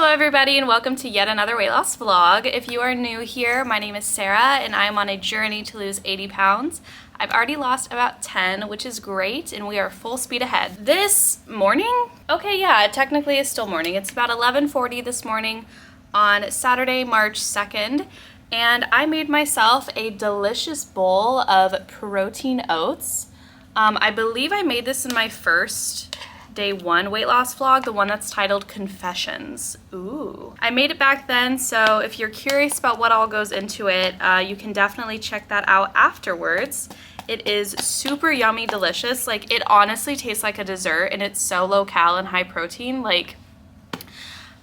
Hello everybody and welcome to yet another weight loss vlog. If you are new here, my name is Sarah and I'm on a journey to lose 80 pounds. I've already lost about 10, which is great, and we are full speed ahead. This morning? Okay, yeah, technically it's still morning. It's about 11:40 this morning on Saturday, March 2nd, and I made myself a delicious bowl of protein oats. I believe I made this in my first day one weight loss vlog, the one that's titled Confessions. Ooh. I made it back then, so if you're curious about what all goes into it, you can definitely check that out afterwards. It is super yummy, delicious. Like, it honestly tastes like a dessert, and it's so low cal and high protein. Like,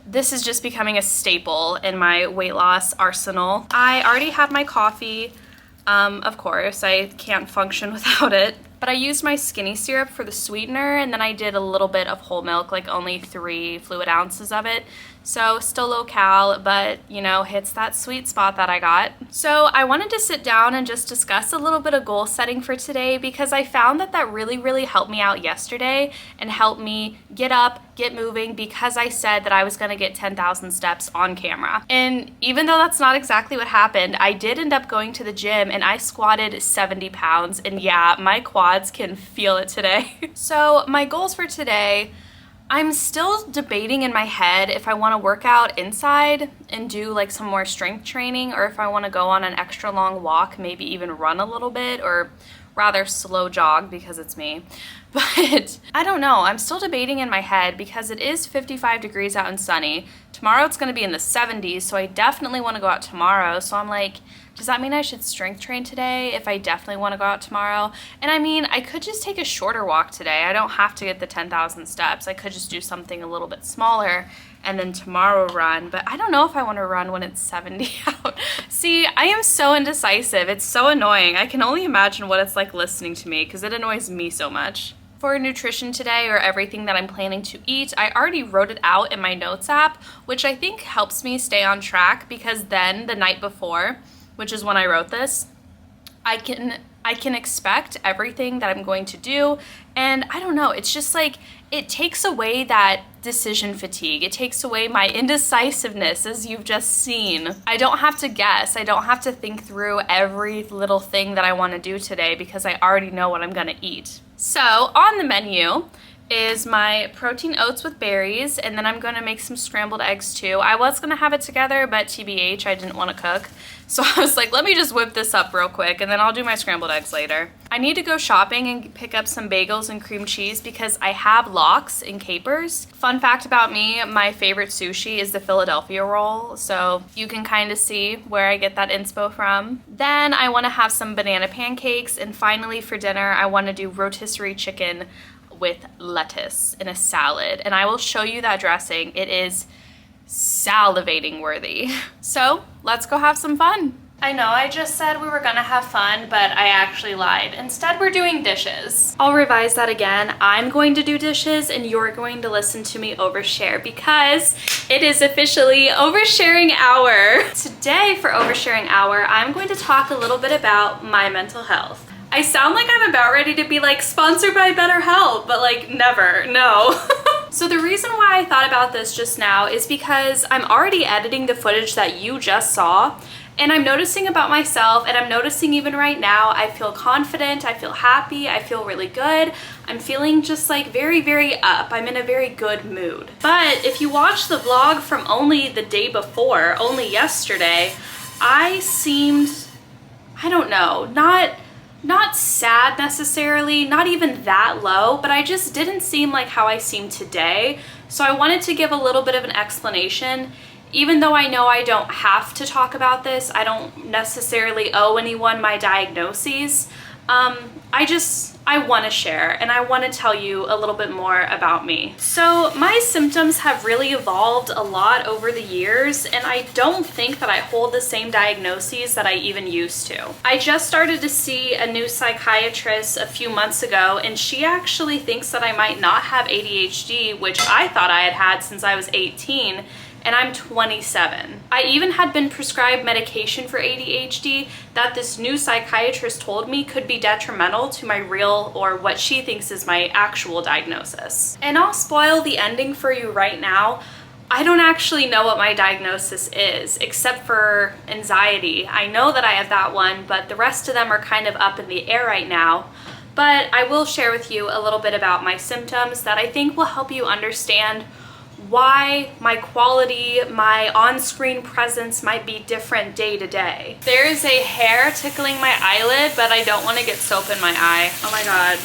this is just becoming a staple in my weight loss arsenal. I already had my coffee, of course. I can't function without it. But I used my skinny syrup for the sweetener, and then I did a little bit of whole milk, like only 3 fluid ounces of it. So still low cal, but you know, hits that sweet spot that I got. So I wanted to sit down and just discuss a little bit of goal setting for today, because I found that that really helped me out yesterday and helped me get up, get moving, because I said that I was gonna get 10,000 steps on camera. And even though that's not exactly what happened, I did end up going to the gym and I squatted 70 pounds, and yeah, my quads can feel it today. So my goals for today, I'm still debating in my head if I want to work out inside and do like some more strength training, or if I want to go on an extra long walk, maybe even run a little bit, or rather slow jog because it's me. But I don't know. I'm still debating in my head because it is 55 degrees out and sunny. Tomorrow it's going to be in the 70s, so I definitely want to go out tomorrow. So I'm like, does that mean I should strength train today if I definitely want to go out tomorrow? And I mean, I could just take a shorter walk today. I don't have to get the 10,000 steps. I could just do something a little bit smaller and then tomorrow run. But I don't know if I want to run when it's 70 out. See, I am so indecisive. It's so annoying. I can only imagine what it's like listening to me because it annoys me so much. For nutrition today, or everything that I'm planning to eat, I already wrote it out in my notes app, which I think helps me stay on track, because then the night before, which is when I wrote this, I can expect everything that I'm going to do. And I don't know, it's just like, it takes away that decision fatigue. It takes away my indecisiveness, as you've just seen. I don't have to guess. I don't have to think through every little thing that I want to do today because I already know what I'm gonna eat. So on the menu is my protein oats with berries, and then I'm gonna make some scrambled eggs too. I was gonna have it together, but TBH, I didn't wanna cook. So I was like, let me just whip this up real quick and then I'll do my scrambled eggs later. I need to go shopping and pick up some bagels and cream cheese because I have lox and capers. Fun fact about me, my favorite sushi is the Philadelphia roll, so you can kind of see where I get that inspo from. Then I wanna have some banana pancakes, and finally for dinner, I wanna do rotisserie chicken with lettuce in a salad, and I will show you that dressing. It is salivating worthy. So let's go have some fun. I know I just said we were gonna have fun, but I actually lied. Instead, we're doing dishes. I'll revise that again. I'm going to do dishes and you're going to listen to me overshare, because it is officially oversharing hour. Today for oversharing hour, I'm going to talk a little bit about my mental health. I sound like I'm about ready to be like sponsored by BetterHelp, but like never, no. So the reason why I thought about this just now is because I'm already editing the footage that you just saw, and I'm noticing about myself, and I'm noticing even right now, I feel confident, I feel happy, I feel really good. I'm feeling just like very up. I'm in a very good mood. But if you watch the vlog from only the day before, only yesterday, I seemed, I don't know, not sad necessarily, not even that low, but I just didn't seem like how I seem today. So I wanted to give a little bit of an explanation. Even though I know I don't have to talk about this, I don't necessarily owe anyone my diagnoses, I want to share, and I want to tell you a little bit more about me. So my symptoms have really evolved a lot over the years, and I don't think that I hold the same diagnoses that I even used to. I just started to see a new psychiatrist a few months ago, and she actually thinks that I might not have ADHD, which I thought I had had since I was 18. And I'm 27. I even had been prescribed medication for ADHD that this new psychiatrist told me could be detrimental to my real, or what she thinks is my actual diagnosis. And I'll spoil the ending for you right now. I don't actually know what my diagnosis is, except for anxiety. I know that I have that one, but the rest of them are kind of up in the air right now. But I will share with you a little bit about my symptoms that I think will help you understand why my quality, my on-screen presence might be different day to day. There is a hair tickling my eyelid, but I don't want to get soap in my eye. Oh my God.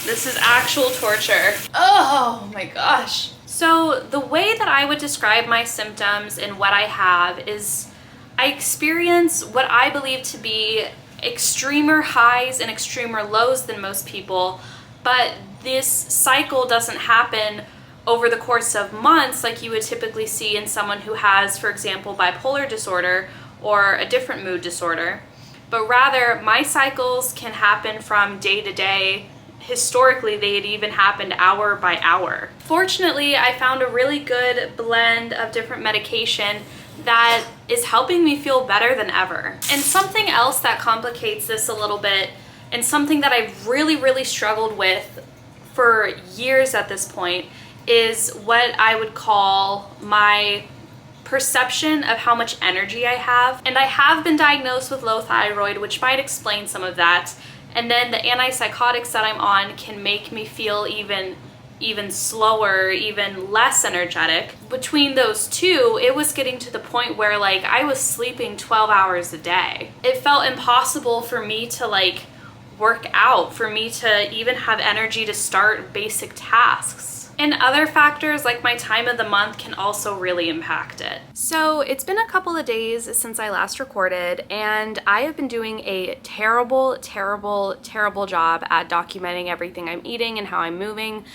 This is actual torture. Oh my gosh. So the way that I would describe my symptoms and what I have is I experience what I believe to be extremer highs and extremer lows than most people, but this cycle doesn't happen over the course of months like you would typically see in someone who has, for example, bipolar disorder or a different mood disorder. But rather, my cycles can happen from day to day. Historically, they had even happened hour by hour. Fortunately, I found a really good blend of different medication that is helping me feel better than ever. And something else that complicates this a little bit, and something that I've really struggled with for years at this point, is what I would call my perception of how much energy I have. And I have been diagnosed with low thyroid, which might explain some of that. And then the antipsychotics that I'm on can make me feel even slower, even less energetic. Between those two, it was getting to the point where like I was sleeping 12 hours a day. It felt impossible for me to like work out, for me to even have energy to start basic tasks. And other factors like my time of the month can also really impact it. So it's been a couple of days since I last recorded, and I have been doing a terrible job at documenting everything I'm eating and how I'm moving,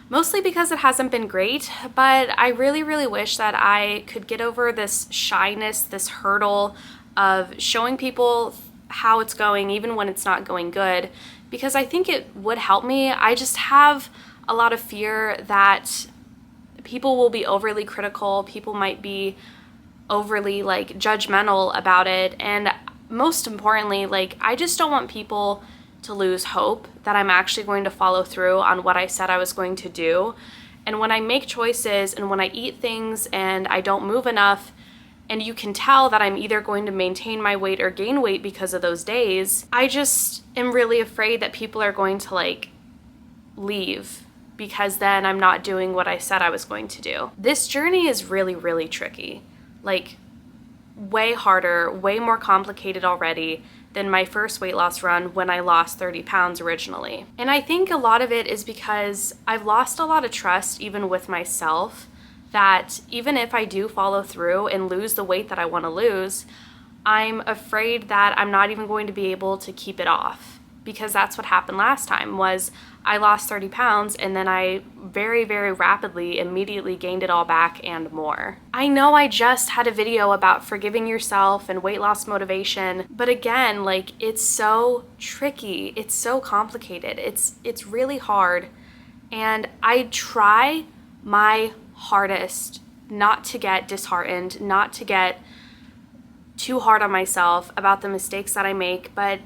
mostly because it hasn't been great, but I really wish that I could get over this shyness, this hurdle of showing people how it's going even when it's not going good, because I think it would help me. I just have a lot of fear that people will be overly critical, people might be overly like judgmental about it, and most importantly, like I just don't want people to lose hope that I'm actually going to follow through on what I said I was going to do. And when I make choices and when I eat things and I don't move enough, and you can tell that I'm either going to maintain my weight or gain weight because of those days, I just am really afraid that people are going to like leave, because then I'm not doing what I said I was going to do. This journey is really tricky. Like, way harder, way more complicated already than my first weight loss run when I lost 30 pounds originally. And I think a lot of it is because I've lost a lot of trust even with myself, that even if I do follow through and lose the weight that I want to lose, I'm afraid that I'm not even going to be able to keep it off. Because that's what happened last time, was I lost 30 pounds and then I very rapidly, immediately gained it all back and more. I know I just had a video about forgiving yourself and weight loss motivation, but again, like it's so tricky, it's so complicated, it's really hard. And I try my hardest not to get disheartened, not to get too hard on myself about the mistakes that I make, but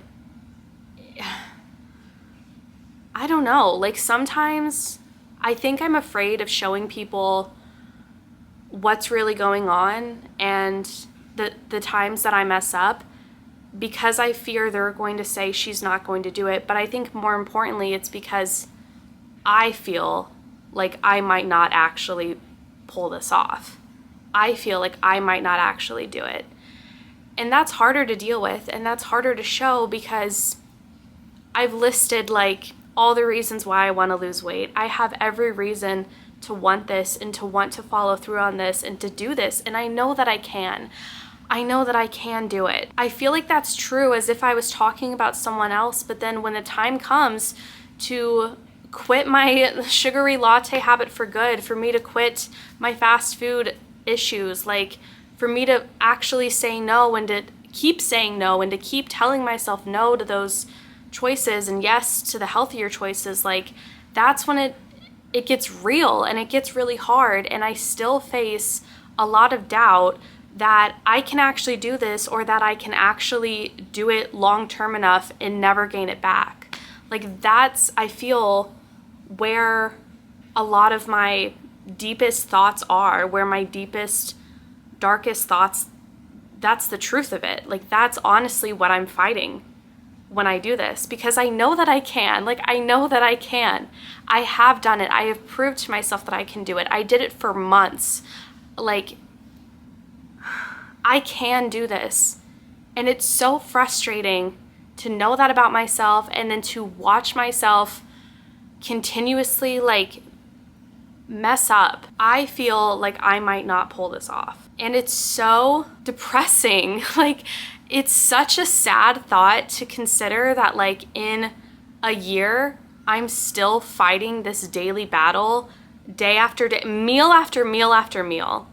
I don't know, like sometimes I think I'm afraid of showing people what's really going on and the times that I mess up, because I fear they're going to say she's not going to do it. But I think more importantly, it's because I feel like I might not actually pull this off. I feel like I might not actually do it. And that's harder to deal with, and that's harder to show, because I've listed like all the reasons why I want to lose weight. I have every reason to want this and to want to follow through on this and to do this. And I know that I can. I know that I can do it. I feel like that's true as if I was talking about someone else, but then when the time comes to quit my sugary latte habit for good, for me to quit my fast food issues, like for me to actually say no and to keep saying no and to keep telling myself no to those choices and yes to the healthier choices, like that's when it gets real and it gets really hard. And I still face a lot of doubt that I can actually do this, or that I can actually do it long term enough and never gain it back. Like that's, I feel, where a lot of my deepest thoughts are, where my deepest, darkest thoughts, that's the truth of it. Like, that's honestly what I'm fighting when I do this, because I know that I can. Like, I know that I can. I have done it. I have proved to myself that I can do it. I did it for months. Like, I can do this. And it's so frustrating to know that about myself, and then to watch myself continuously like mess up. I feel like I might not pull this off. And it's so depressing. Like, it's such a sad thought to consider that, like, in a year, I'm still fighting this daily battle, day after day, meal after meal after meal.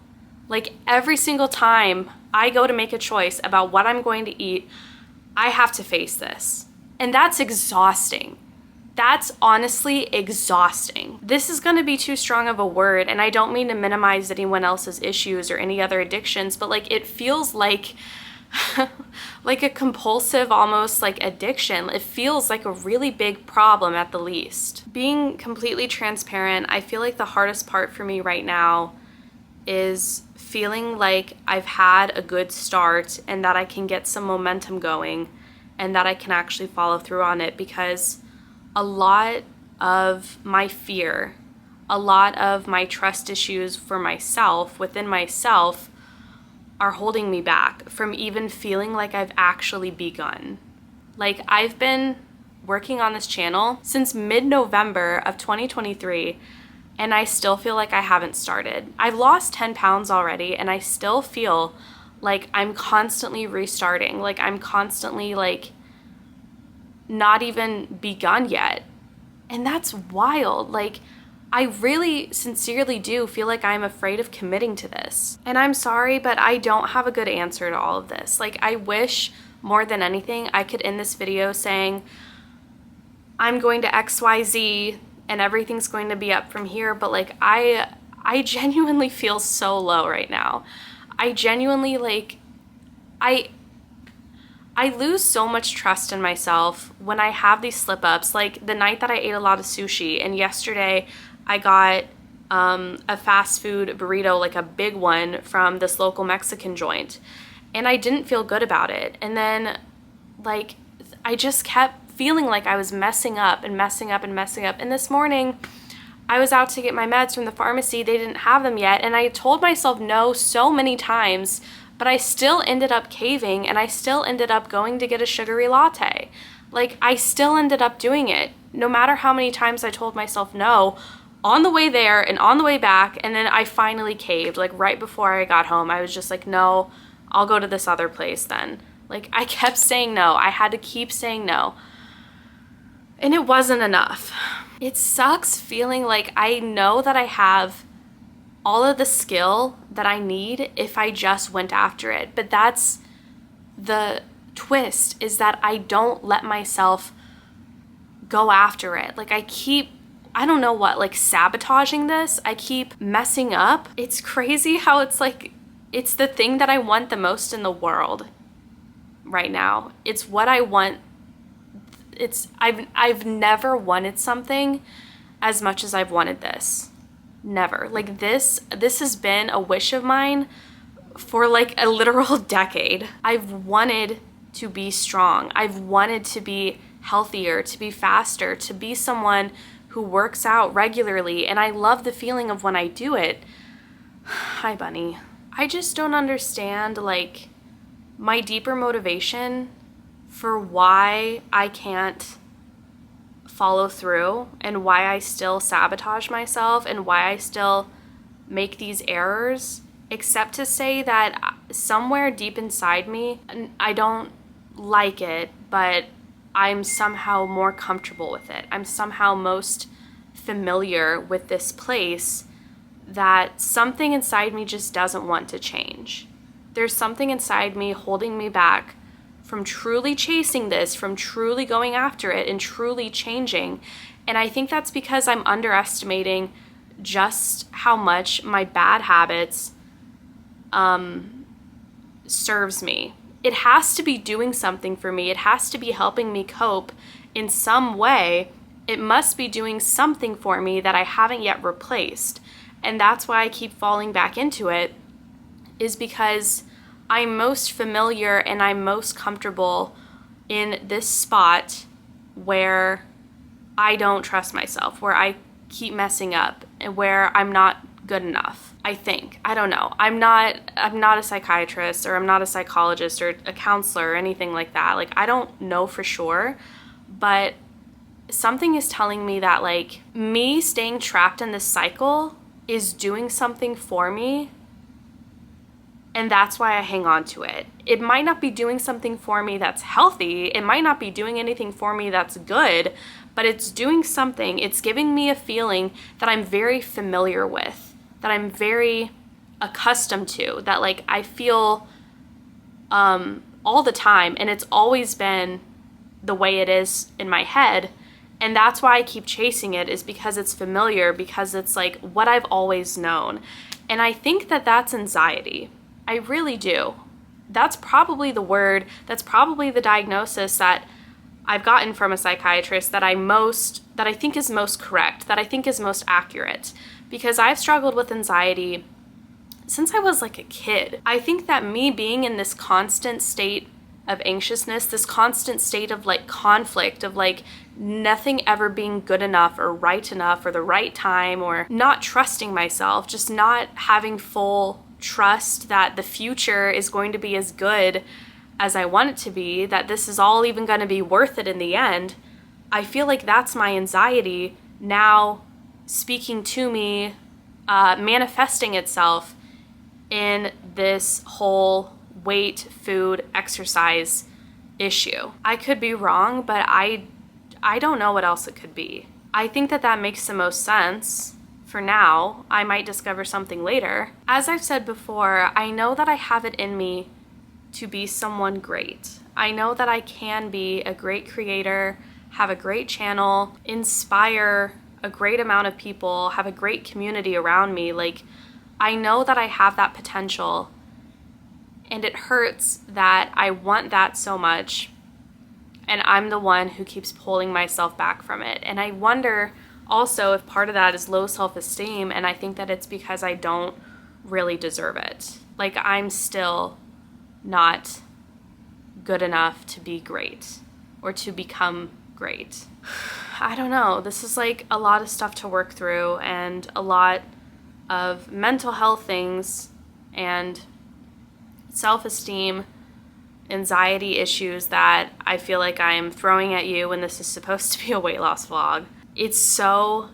Like, every single time I go to make a choice about what I'm going to eat, I have to face this. And that's exhausting. That's honestly exhausting. This is going to be too strong of a word, and I don't mean to minimize anyone else's issues or any other addictions, but like, it feels like like a compulsive, almost like addiction. It feels like a really big problem at the least. Being completely transparent, I feel like the hardest part for me right now is feeling like I've had a good start and that I can get some momentum going and that I can actually follow through on it, because a lot of my fear, a lot of my trust issues for myself, within myself, are holding me back from even feeling like I've actually begun. Like, I've been working on this channel since mid-November of 2023, and I still feel like I haven't started. I've lost 10 pounds already, and I still feel like I'm constantly restarting. Like, I'm constantly like not even begun yet. And that's wild. Like, I really sincerely do feel like I'm afraid of committing to this. And I'm sorry, but I don't have a good answer to all of this. Like, I wish more than anything I could end this video saying, I'm going to XYZ and everything's going to be up from here. But like, I genuinely feel so low right now. I genuinely, like, I lose so much trust in myself when I have these slip-ups. Like the night that I ate a lot of sushi, and yesterday I got a fast food burrito, like a big one from this local Mexican joint, and I didn't feel good about it. And then like, I just kept feeling like I was messing up and messing up and messing up. And this morning I was out to get my meds from the pharmacy. They didn't have them yet, and I told myself no so many times, but I still ended up caving, and I still ended up going to get a sugary latte. Like, I still ended up doing it, no matter how many times I told myself no, on the way there and on the way back. And then I finally caved. Like, right before I got home, I was just like, no, I'll go to this other place then. Like, I kept saying no. I had to keep saying no. And it wasn't enough. It sucks feeling like I know that I have all of the skill that I need if I just went after it. But that's the twist, is that I don't let myself go after it. Like, I keep, I don't know what, like sabotaging this. I keep messing up. It's crazy how it's like, it's the thing that I want the most in the world right now. It's what I want. I've never wanted something as much as I've wanted this. Never. Like, this has been a wish of mine for like a literal decade. I've wanted to be strong. I've wanted to be healthier, to be faster, to be someone who works out regularly. And I love the feeling of when I do it. Hi, bunny. I just don't understand, like, my deeper motivation for why I can't follow through, and why I still sabotage myself, and why I still make these errors, except to say that somewhere deep inside me, I don't like it, but I'm somehow more comfortable with it. I'm somehow most familiar with this place, that something inside me just doesn't want to change. There's something inside me holding me back from truly chasing this, from truly going after it and truly changing. And I think that's because I'm underestimating just how much my bad habits serves me. It has to be doing something for me. It has to be helping me cope in some way. It must be doing something for me that I haven't yet replaced. And that's why I keep falling back into it, is because I'm most familiar and I'm most comfortable in this spot where I don't trust myself, where I keep messing up, and where I'm not good enough. I think. I don't know. I'm not a psychiatrist, or I'm not a psychologist or a counselor or anything like that. Like, I don't know for sure, but something is telling me that, like, me staying trapped in this cycle is doing something for me, and that's why I hang on to it. It might not be doing something for me that's healthy. It might not be doing anything for me that's good, but it's doing something. It's giving me a feeling that I'm very familiar with, that I'm very accustomed to, that, like, I feel all the time, and it's always been the way it is in my head. And that's why I keep chasing it, is because it's familiar, because it's like what I've always known. And I think that that's anxiety. I really do. That's probably the word, that's probably the diagnosis that I've gotten from a psychiatrist that I think is most correct, that I think is most accurate, because I've struggled with anxiety since I was like a kid. I think that me being in this constant state of anxiousness, this constant state of like conflict, of like nothing ever being good enough or right enough or the right time, or not trusting myself, just not having full trust that the future is going to be as good as I want it to be, that this is all even going to be worth it in the end. I feel like that's my anxiety now speaking to me, manifesting itself in this whole weight, food, exercise issue. I could be wrong, but I don't know what else it could be. I think that that makes the most sense for now. I might discover something later. As I've said before, I know that I have it in me to be someone great. I know that I can be a great creator, have a great channel, inspire a great amount of people, have a great community around me. Like, I know that I have that potential, and it hurts that I want that so much, and I'm the one who keeps pulling myself back from it. And I wonder also if part of that is low self-esteem, and I think that it's because I don't really deserve it. Like, I'm still not good enough to be great or to become great. I don't know. This is like a lot of stuff to work through, and a lot of mental health things and self-esteem, anxiety issues that I feel like I'm throwing at you when this is supposed to be a weight loss vlog. It's so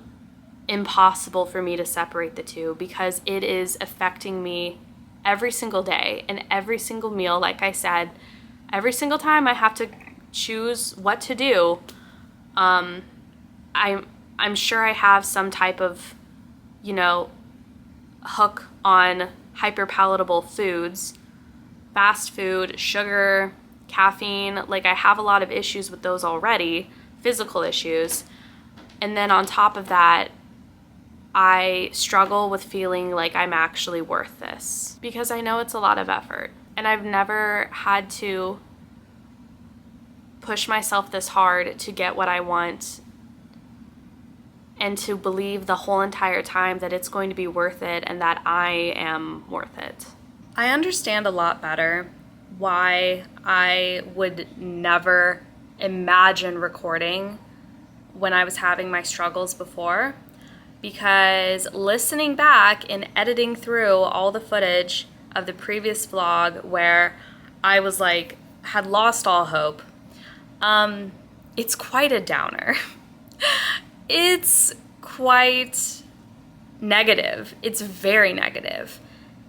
impossible for me to separate the two, because it is affecting me every single day and every single meal. Like I said, every single time I have to choose what to do, I'm sure I have some type of, hook on hyperpalatable foods, fast food, sugar, caffeine. Like, I have a lot of issues with those already, physical issues. And then on top of that, I struggle with feeling like I'm actually worth this, because I know it's a lot of effort, and I've never had to push myself this hard to get what I want, and to believe the whole entire time that it's going to be worth it and that I am worth it. I understand a lot better why I would never imagine recording when I was having my struggles before, because listening back and editing through all the footage of the previous vlog where I was like, had lost all hope, it's quite a downer. It's quite negative. It's very negative.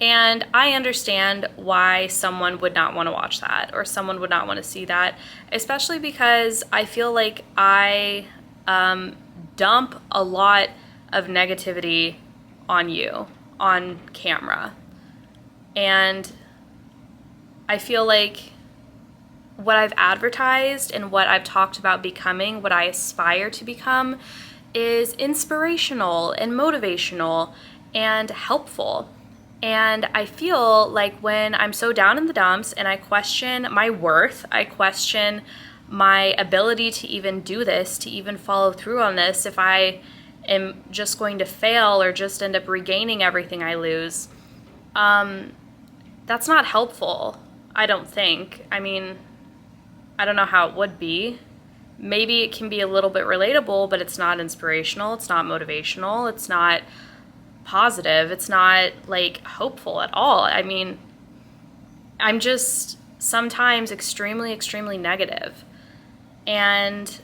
And I understand why someone would not want to watch that, or someone would not want to see that, especially because I feel like I dump a lot of negativity on you on camera. And I feel like what I've advertised and what I've talked about becoming, what I aspire to become, is inspirational and motivational and helpful. And I feel like when I'm so down in the dumps and I question my worth, I question my ability to even do this, to even follow through on this, if I am just going to fail or just end up regaining everything I lose, that's not helpful, I don't think. I mean, I don't know how it would be. Maybe it can be a little bit relatable, but it's not inspirational, it's not motivational, it's not positive, it's not like hopeful at all. I mean, I'm just sometimes extremely, extremely negative. And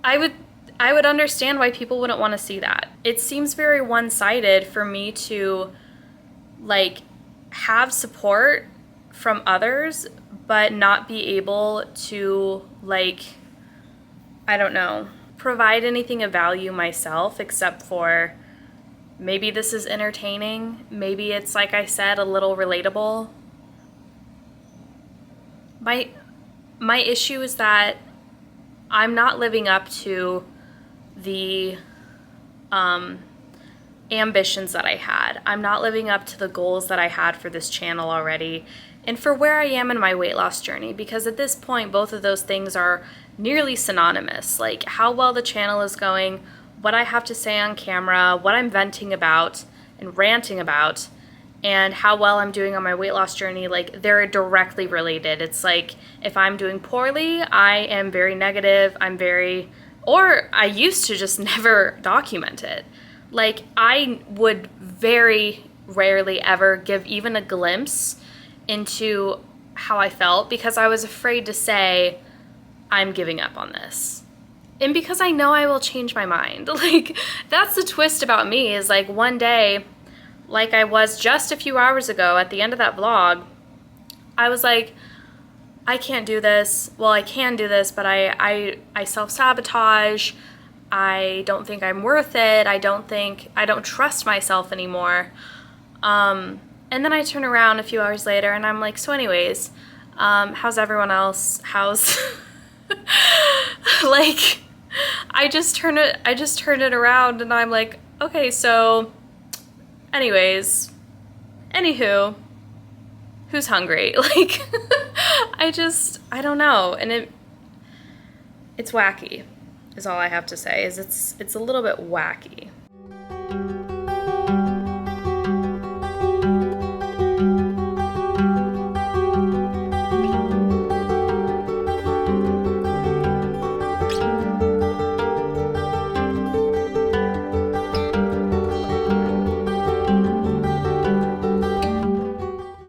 I would understand why people wouldn't want to see that. It seems very one-sided for me to like have support from others but not be able to, like, I don't know, provide anything of value myself except for maybe this is entertaining, maybe it's, like I said, a little relatable. My issue is that I'm not living up to the ambitions that I had. I'm not living up to the goals that I had for this channel already and for where I am in my weight loss journey, because at this point both of those things are nearly synonymous. Like how well the channel is going, what I have to say on camera, what I'm venting about and ranting about, and how well I'm doing on my weight loss journey, like they're directly related. It's like if I'm doing poorly, I am very negative, or I used to just never document it. Like I would very rarely ever give even a glimpse into how I felt because I was afraid to say, I'm giving up on this. And because I know I will change my mind. Like that's the twist about me, is like one day, like I was just a few hours ago at the end of that vlog, I was like, I can't do this. Well, I can do this, but I self-sabotage. I don't think I'm worth it. I don't trust myself anymore. And then I turn around a few hours later and I'm like, so anyways, how's everyone else? How's like, I just turned it around and I'm like, okay, so anyways, anywho, who's hungry? Like, I don't know. And it's wacky is all I have to say, is it's a little bit wacky.